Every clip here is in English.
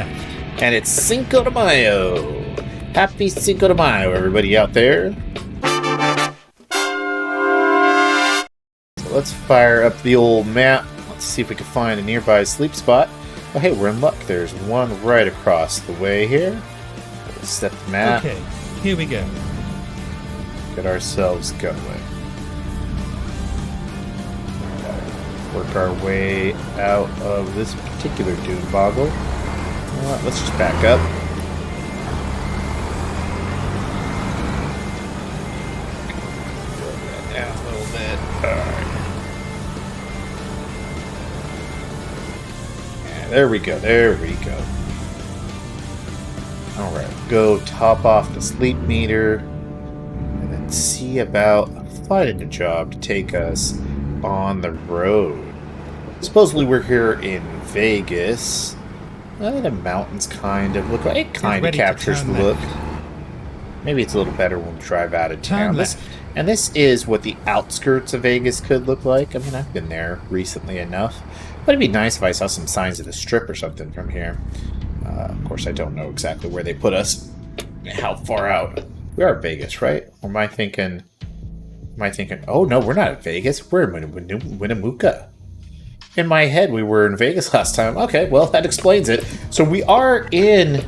left. And it's Cinco de Mayo. Happy Cinco de Mayo, everybody out there. So let's fire up the old map. Let's see if we can find a nearby sleep spot. Oh, hey, we're in luck. There's one right across the way here. Let's set the map. Okay, here we go. Get ourselves going. Work our way out of this particular dune boggle. Let's just back up. Throw that down a little bit. Alright. Yeah, there we go. There we go. Alright, go top off the sleep meter. And then see about finding a job to take us on the road. Supposedly we're here in Vegas. The mountains kind of look like it kind of captures the look. Maybe it's a little better when we drive out of town. And this is what the outskirts of Vegas could look like. I mean, I've been there recently enough. But it'd be nice if I saw some signs of the Strip or something from here. Of course, I don't know exactly where they put us. How far out? We are Vegas, right? Or am I thinking... oh no, we're not at Vegas. We're in Winnemucca. In my head, we were in Vegas last time. Okay, well, that explains it. So we are in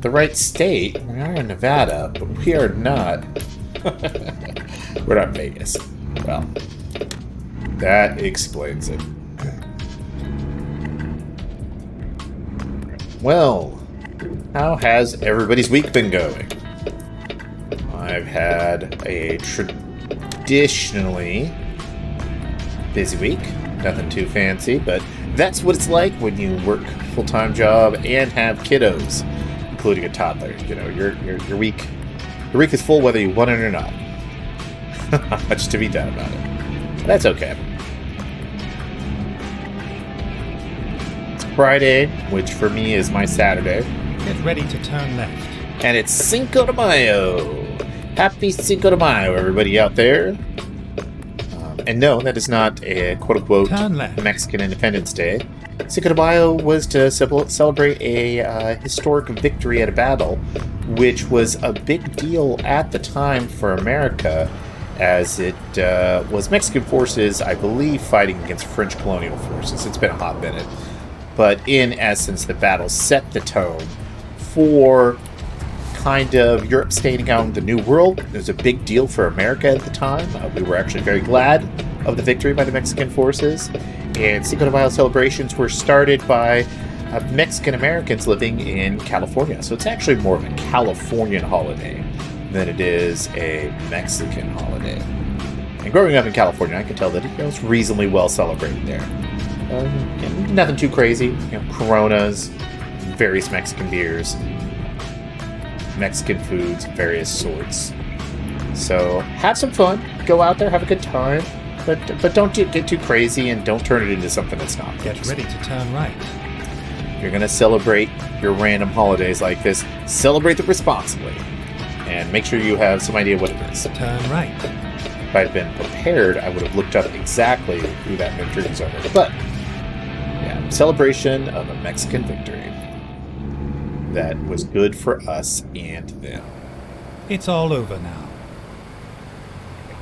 the right state. We are in Nevada, but we are not. We're not in Vegas. Well, that explains it. Well, how has everybody's week been going? I've had a traditionally busy week. Nothing too fancy, but that's what it's like when you work a full-time job and have kiddos, including a toddler. You know, your week is full whether you want it or not. Not much to be done about it. But that's okay. It's Friday, which for me is my Saturday. Get ready to turn left. And it's Cinco de Mayo. Happy Cinco de Mayo, everybody out there. And no, that is not a quote-unquote Mexican Independence Day. Cinco de Mayo was to celebrate a historic victory at a battle, which was a big deal at the time for America, as it was Mexican forces, I believe, fighting against French colonial forces. It's been a hot minute. But in essence, the battle set the tone for kind of Europe staying out in the New World. It was a big deal for America at the time. We were actually very glad of the victory by the Mexican forces. And Cinco de Mayo celebrations were started by Mexican Americans living in California. So it's actually more of a Californian holiday than it is a Mexican holiday. And growing up in California, I can tell that it was reasonably well celebrated there. Nothing too crazy. Coronas, various Mexican beers, Mexican foods of various sorts. So have some fun, go out there, have a good time, but don't get too crazy and don't turn it into something that's not. Get ready to turn right. You're going to celebrate your random holidays like this. Celebrate them responsibly and make sure you have some idea what it is. Turn right. If I'd been prepared, I would have looked up exactly who that victory was over. But yeah, celebration of a Mexican victory that was good for us and them. It's all over now.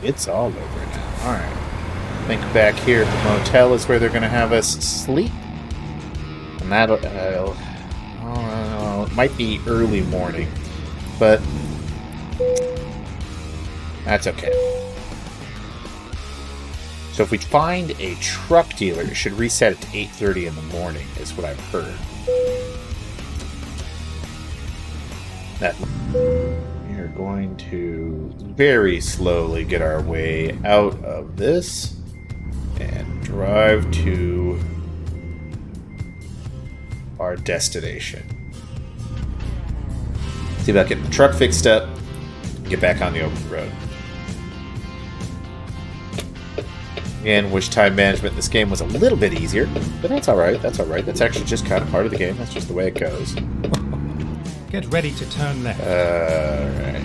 It's all over now. Alright. I think back here at the motel is where they're going to have us sleep. And that'll... it might be early morning. But... that's okay. So if we find a truck dealer, it should reset it to 8:30 in the morning, is what I've heard. We are going to very slowly get our way out of this and drive to our destination. See about getting the truck fixed up, get back on the open road. Again, wish time management in this game was a little bit easier, but that's alright, that's alright. That's actually just kind of part of the game, that's just the way it goes. Get ready to turn left. Alright.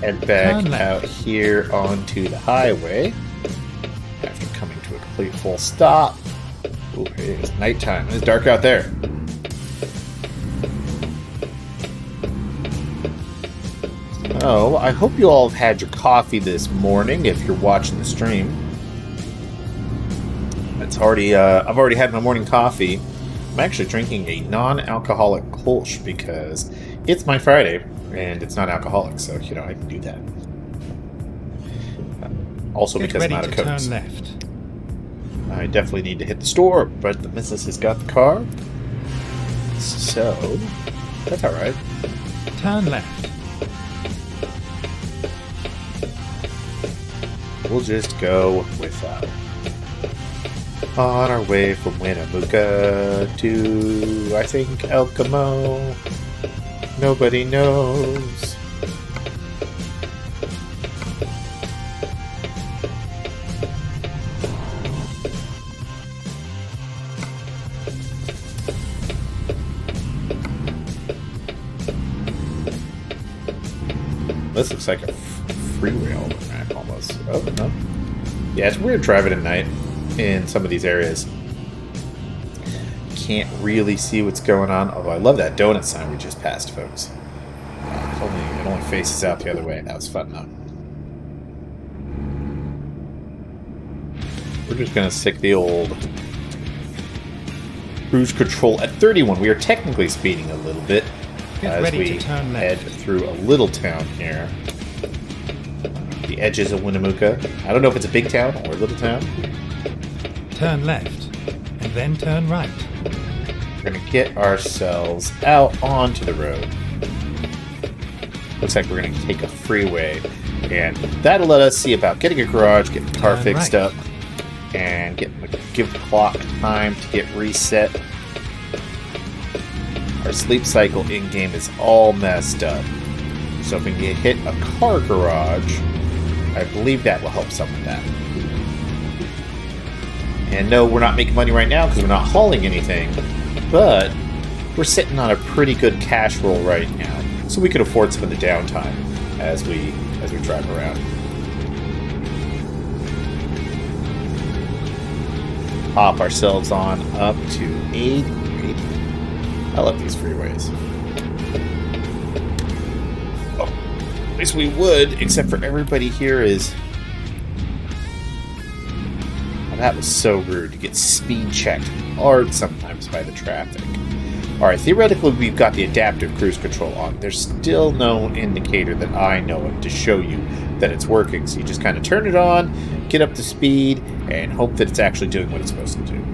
Head back out here onto the highway. After coming to a complete full stop. Ooh, it's nighttime. It's dark out there. Oh, I hope you all have had your coffee this morning if you're watching the stream. I've already had my morning coffee. I'm actually drinking a non-alcoholic Kolsch because it's my Friday and it's not alcoholic, so you know I can do that. Also because I'm out of Cokes. Turn left. I definitely need to hit the store, but the missus has got the car, so that's all right. Turn left. We'll just go without. On our way from Winnemucca to, I think, Elko. Nobody knows. This looks like a freeway overnight almost. Oh, no. Yeah, it's weird driving at night in some of these areas. Can't really see what's going on, although I love that donut sign we just passed, folks. It only faces out the other way. That was fun, though. We're just going to stick the old cruise control at 31. We are technically speeding a little bit as we head through a little town here. The edges of Winnemucca. I don't know if it's a big town or a little town. Turn left, and then turn right. We're going to get ourselves out onto the road. Looks like we're going to take a freeway, and that'll let us see about getting a garage, getting the car fixed up, and give the clock time to get reset. Our sleep cycle in-game is all messed up. So if we can hit a car garage, I believe that will help some with that. And no, we're not making money right now because we're not hauling anything, but we're sitting on a pretty good cash roll right now, so we could afford some of the downtime as we drive around. Pop ourselves on up to 80. I love these freeways. Oh, at least we would, except for everybody here is... Oh, that was so rude to get speed checked hard sometimes by the traffic. Alright, theoretically we've got the adaptive cruise control on. There's still no indicator that I know of to show you that it's working. So you just kind of turn it on, get up to speed, and hope that it's actually doing what it's supposed to do.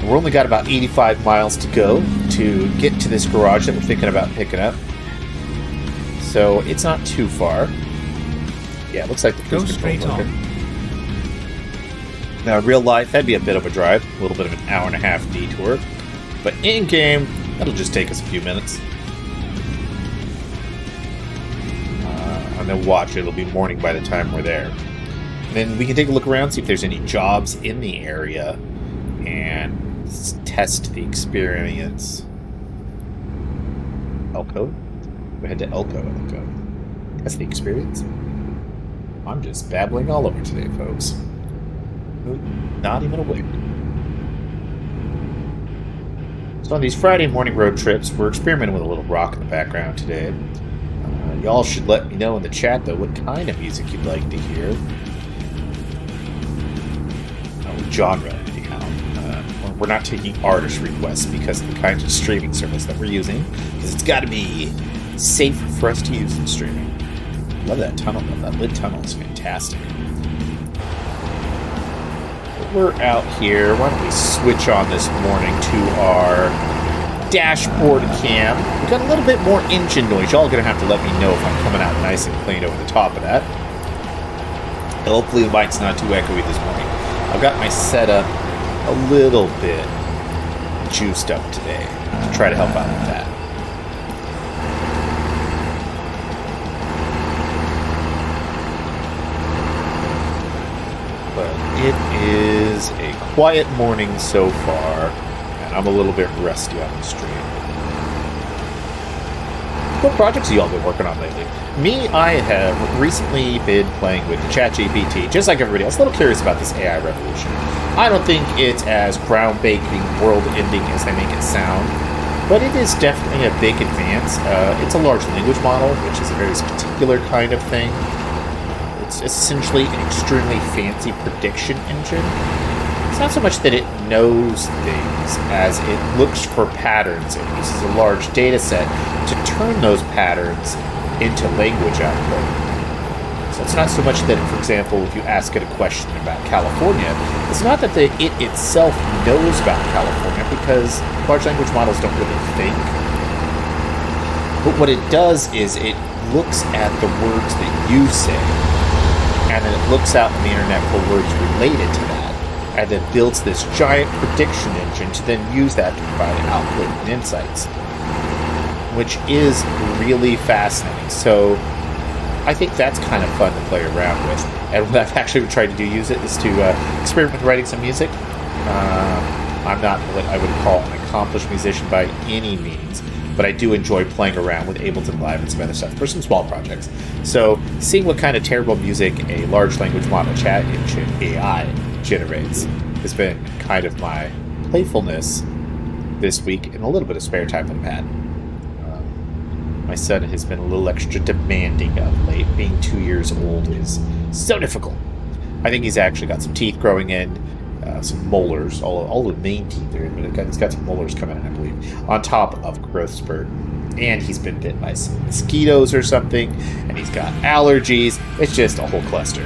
We're only got about 85 miles to go to get to this garage that we're thinking about picking up. So it's not too far. Yeah, it looks like the cruise control is working. Now, in real life, that'd be a bit of a drive, a little bit of an hour and a half detour. But in-game, that'll just take us a few minutes. And then watch, it'll be morning by the time we're there. And then we can take a look around, see if there's any jobs in the area, and test the experience. Elko? We head to Elko. That's the experience. I'm just babbling all over today, folks. Not even awake. So on these Friday morning road trips, we're experimenting with a little rock in the background today. Y'all should let me know in the chat, though, what kind of music you'd like to hear. Genre, anyhow. We're not taking artist requests because of the kind of streaming service that we're using, because it's got to be safe for us to use in streaming. Love that tunnel, though. That lit tunnel is fantastic. We're out here. Why don't we switch on this morning to our dashboard cam. We've got a little bit more engine noise. Y'all are going to have to let me know if I'm coming out nice and clean over the top of that. Hopefully the mic's not too echoey this morning. I've got my setup a little bit juiced up today to try to help out with that. But it is a quiet morning so far, and I'm a little bit rusty on the stream. What projects have you all been working on lately? Me, I have recently been playing with ChatGPT, just like everybody else. A little curious about this AI revolution. I don't think it's as groundbreaking, world-ending as they make it sound, but it is definitely a big advance. It's a large language model, which is a very particular kind of thing. It's essentially an extremely fancy prediction engine. It's not so much that it knows things as it looks for patterns and uses a large data set to turn those patterns into language output. So it's not so much that, for example, if you ask it a question about California, it's not that it itself knows about California, because large language models don't really think. But what it does is it looks at the words that you say, and then it looks out on the internet for words related to that, and then builds this giant prediction engine to then use that to provide output and insights, which is really fascinating. So I think that's kind of fun to play around with. And what I've actually tried to use it is to experiment with writing some music. I'm not what I would call an accomplished musician by any means, but I do enjoy playing around with Ableton Live and some other stuff for some small projects. So seeing what kind of terrible music a large language model chat engine AI generates has been kind of my playfulness this week and a little bit of spare time that I've had. My son has been a little extra demanding of late. Being 2 years old is so difficult. I think he's actually got some teeth growing in, some molars. All the main teeth are in, but he's got some molars coming in, I believe, on top of growth spurt. And he's been bit by some mosquitoes or something, and he's got allergies. It's just a whole cluster.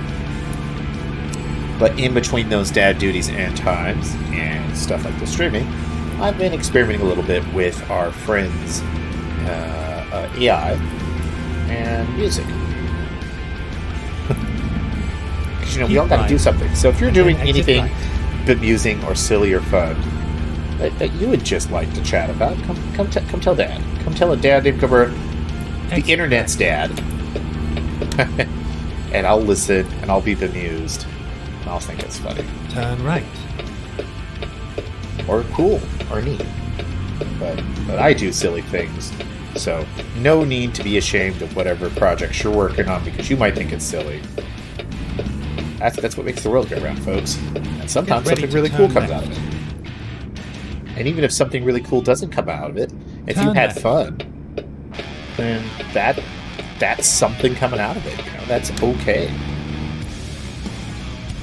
But in between those dad duties and times and stuff like the streaming, I've been experimenting a little bit with our friends' AI and music. Because, we all got to do something. So if you're doing anything bemusing or silly or fun that you would just like to chat about, come tell Dad. Come tell a Dad Named Cobra, the internet's dad. And I'll listen, and I'll be bemused. And I'll think it's funny. Turn right. Or cool, or neat. But I do silly things. So, no need to be ashamed of whatever projects you're working on because you might think it's silly. That's what makes the world go round, folks. And sometimes something really cool comes out of it. And even if something really cool doesn't come out of it, if you had fun, then that's something coming out of it. That's okay.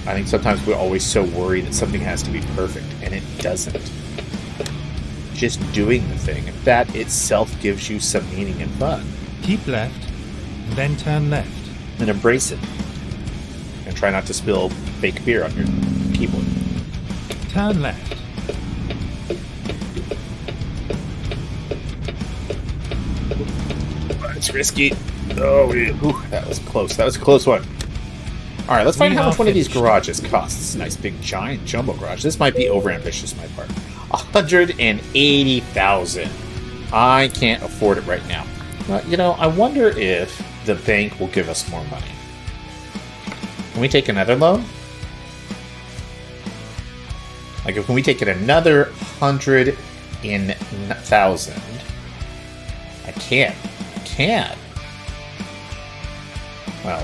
I think sometimes we're always so worried that something has to be perfect, and it doesn't. Just doing the thing, that itself gives you some meaning and fun. Keep left, and then turn left. And embrace it. And try not to spill fake beer on your keyboard. Turn left. It's risky. Oh, that was close. That was a close one. Alright, let's find out how much one of these garages costs. Nice big giant jumbo garage. This might be overambitious on my part. 180,000. I can't afford it right now. I wonder if the bank will give us more money. Can we take another loan? Can we take it another 100,000? I can't. Well,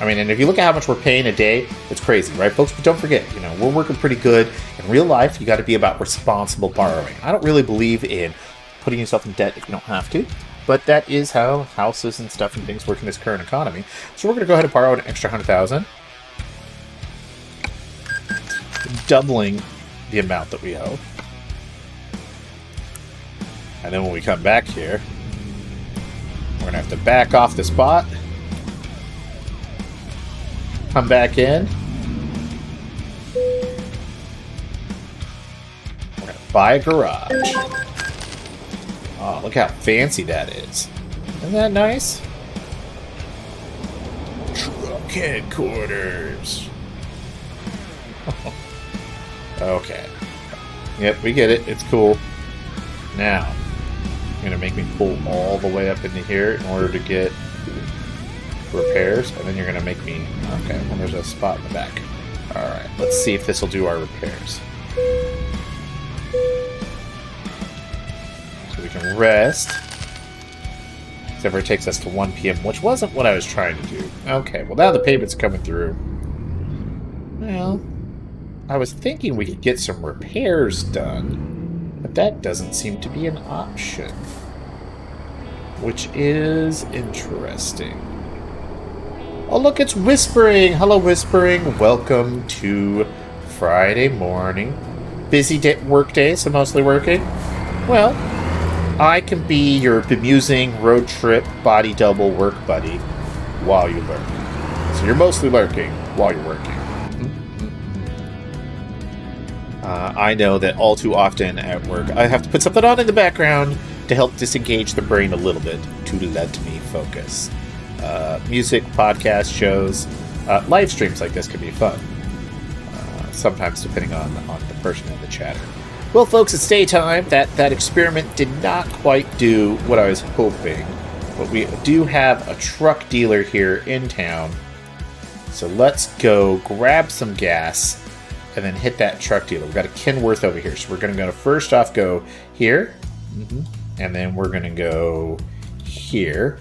and if you look at how much we're paying a day, it's crazy, right, folks? But don't forget, we're working pretty good. In real life, you got to be about responsible borrowing. I don't really believe in putting yourself in debt if you don't have to, but that is how houses and stuff and things work in this current economy. So we're going to go ahead and borrow an extra 100,000, doubling the amount that we owe. And then when we come back here, we're going to have to back off the spot. Come back in. We're going to buy a garage. Oh, look how fancy that is. Isn't that nice? Truck headquarters. Okay. Yep, we get it. It's cool. Now, you're going to make me pull all the way up into here in order to get repairs, and then you're going to make me... Okay, well, there's a spot in the back. Alright, let's see if this will do our repairs. So we can rest. Except for it takes us to 1 p.m., which wasn't what I was trying to do. Okay, well now the payment's coming through. Well, I was thinking we could get some repairs done, but that doesn't seem to be an option. Which is interesting. Oh look, it's Whispering! Hello Whispering, welcome to Friday morning. Busy work day, so mostly working. Well, I can be your bemusing road trip body double work buddy while you're lurking. So you're mostly lurking while you're working. I know that all too often at work I have to put something on in the background to help disengage the brain a little bit to let me focus. Music, podcast shows, live streams like this can be fun. Sometimes depending on the person in the chatter. Well, folks, it's daytime. That experiment did not quite do what I was hoping. But we do have a truck dealer here in town. So let's go grab some gas and then hit that truck dealer. We've got a Kenworth over here. So we're going to first off go here. And then we're going to go here.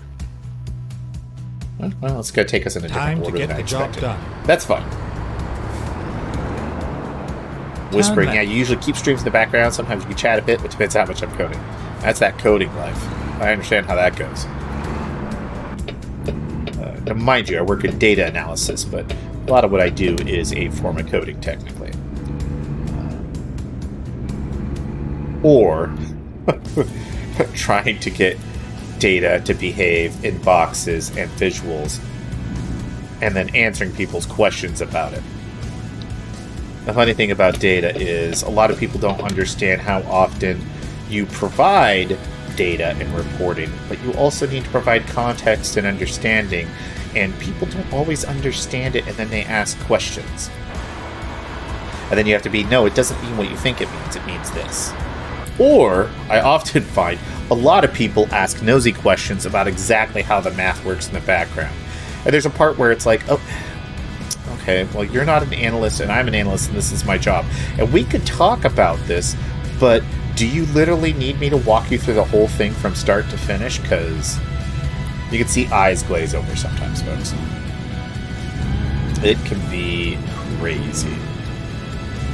Well, it's going to take us in a different order than I expected. Time to get the job done. That's fine. Whispering, yeah, you usually keep streams in the background. Sometimes you can chat a bit, but depends how much I'm coding. That's that coding life. I understand how that goes. Now, mind you, I work in data analysis, but a lot of what I do is a form of coding, technically. Or trying to get data to behave in boxes and visuals, and then answering people's questions about it. The funny thing about data is a lot of people don't understand how often you provide data and reporting, but you also need to provide context and understanding, and people don't always understand it, and then they ask questions. And then you have to be, no, it doesn't mean what you think it means this. Or, I often find a lot of people ask nosy questions about exactly how the math works in the background. And there's a part where it's like, oh, okay, well, you're not an analyst, and I'm an analyst, and this is my job. And we could talk about this, but do you literally need me to walk you through the whole thing from start to finish? Because you can see eyes glaze over sometimes, folks. It can be crazy.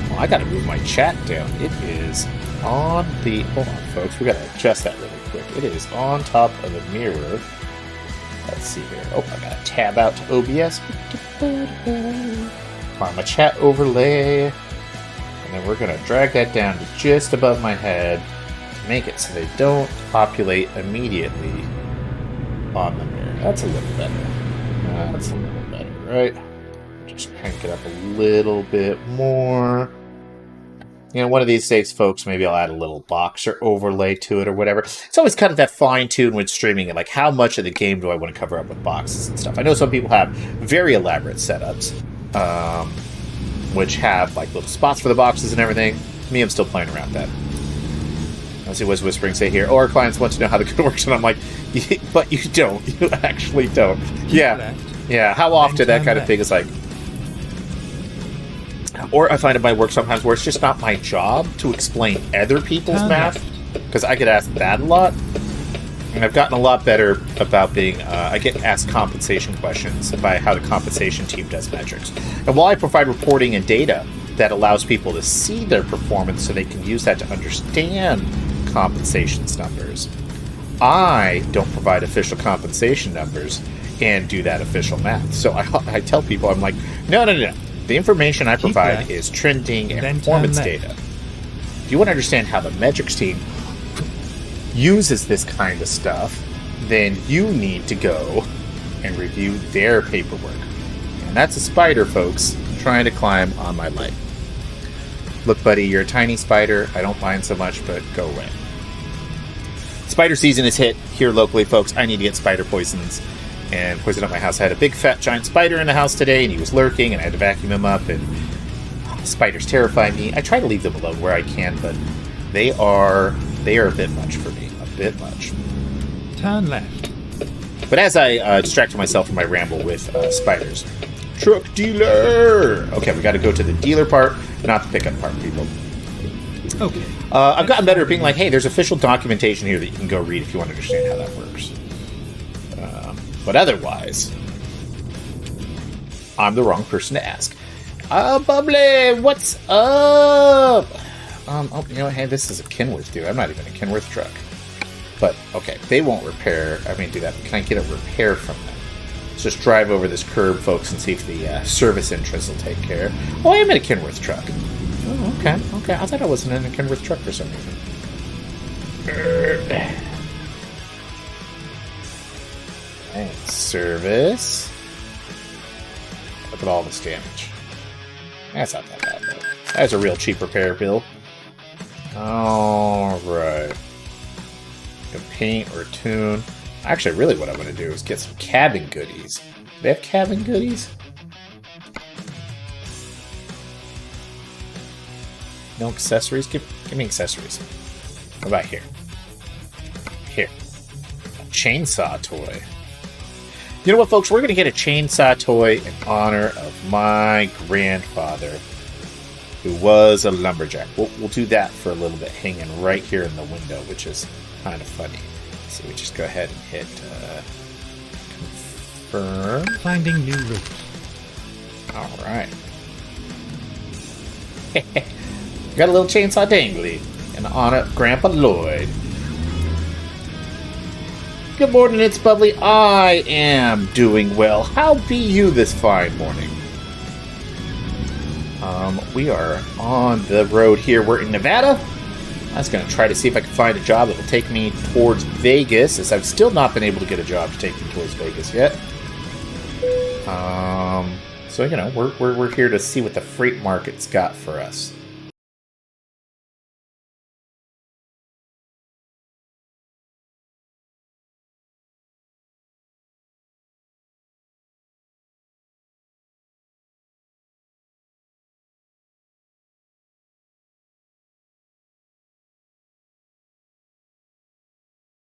Well, I gotta move my chat down. It is on the... Hold on, folks. We gotta adjust that really quick. It is on top of the mirror. Let's see here. Oh, I gotta tab out to OBS. Find my chat overlay. And then we're gonna drag that down to just above my head to make it so they don't populate immediately on the mirror. That's a little better. That's a little better, right? Just crank it up a little bit more. You know, one of these days, folks, maybe I'll add a little box or overlay to it or whatever. It's always kind of that fine tune when streaming it, like how much of the game do I want to cover up with boxes and stuff. I know some people have very elaborate setups, which have like little spots for the boxes and everything. Me, I'm still playing around that. Let's see what's Whispering say here. Oh, our clients want to know how the code works, and I'm like, but you don't. You actually don't. Yeah. Yeah, how often that kind of thing is like... Or I find in my work sometimes where it's just not my job to explain other people's math, because I get asked that a lot. And I've gotten a lot better about being... I get asked compensation questions by how the compensation team does metrics. And while I provide reporting and data that allows people to see their performance so they can use that to understand compensations numbers, I don't provide official compensation numbers and do that official math. So I tell people, I'm like, no. The information I provide is trending and performance data. If you want to understand how the metrics team uses this kind of stuff, then you need to go and review their paperwork. And that's a spider, folks, trying to climb on my leg. Look, buddy, you're a tiny spider. I don't mind so much, but go away. Spider season is hit here locally, folks. I need to get spider poisons and poison up my house. I had a big fat giant spider in the house today, and he was lurking, and I had to vacuum him up, and spiders terrify me. I try to leave them alone where I can, but they are a bit much for me. A bit much. Turn left. But as I distracted myself from my ramble with spiders. Truck dealer! Okay, we gotta go to the dealer part, not the pickup part, people. Okay. I've gotten better at being like, hey, there's official documentation here that you can go read if you want to understand how that works. But otherwise, I'm the wrong person to ask. Bubbly, what's up? Oh, you know, hey, this is a Kenworth, dude. I'm not even a Kenworth truck. But, okay, they won't repair. I mean, do that. Can I get a repair from them? Let's just drive over this curb, folks, and see if the service interest will take care. Oh, I am in a Kenworth truck. Oh, okay, okay. I thought I wasn't in a Kenworth truck for some reason. Right, service. Look at all this damage. That's not that bad, though. That's a real cheap repair bill. Alright. Paint or tune. Actually, really what I want to do is get some cabin goodies. Do they have cabin goodies? No accessories? Give me accessories. What about here? Here. A chainsaw toy. You know what, folks? We're going to get a chainsaw toy in honor of my grandfather, who was a lumberjack. We'll do that for a little bit, hanging right here in the window, which is kind of funny. So we just go ahead and hit confirm. Finding new routes. All right. Got a little chainsaw dangly in honor of Grandpa Lloyd. Good morning, it's Bubbly. I am doing well. How be you this fine morning? We are on the road here. We're in Nevada. I was going to try to see if I can find a job that will take me towards Vegas, as I've still not been able to get a job to take me towards Vegas yet. So, you know, we're here to see what the freight market's got for us.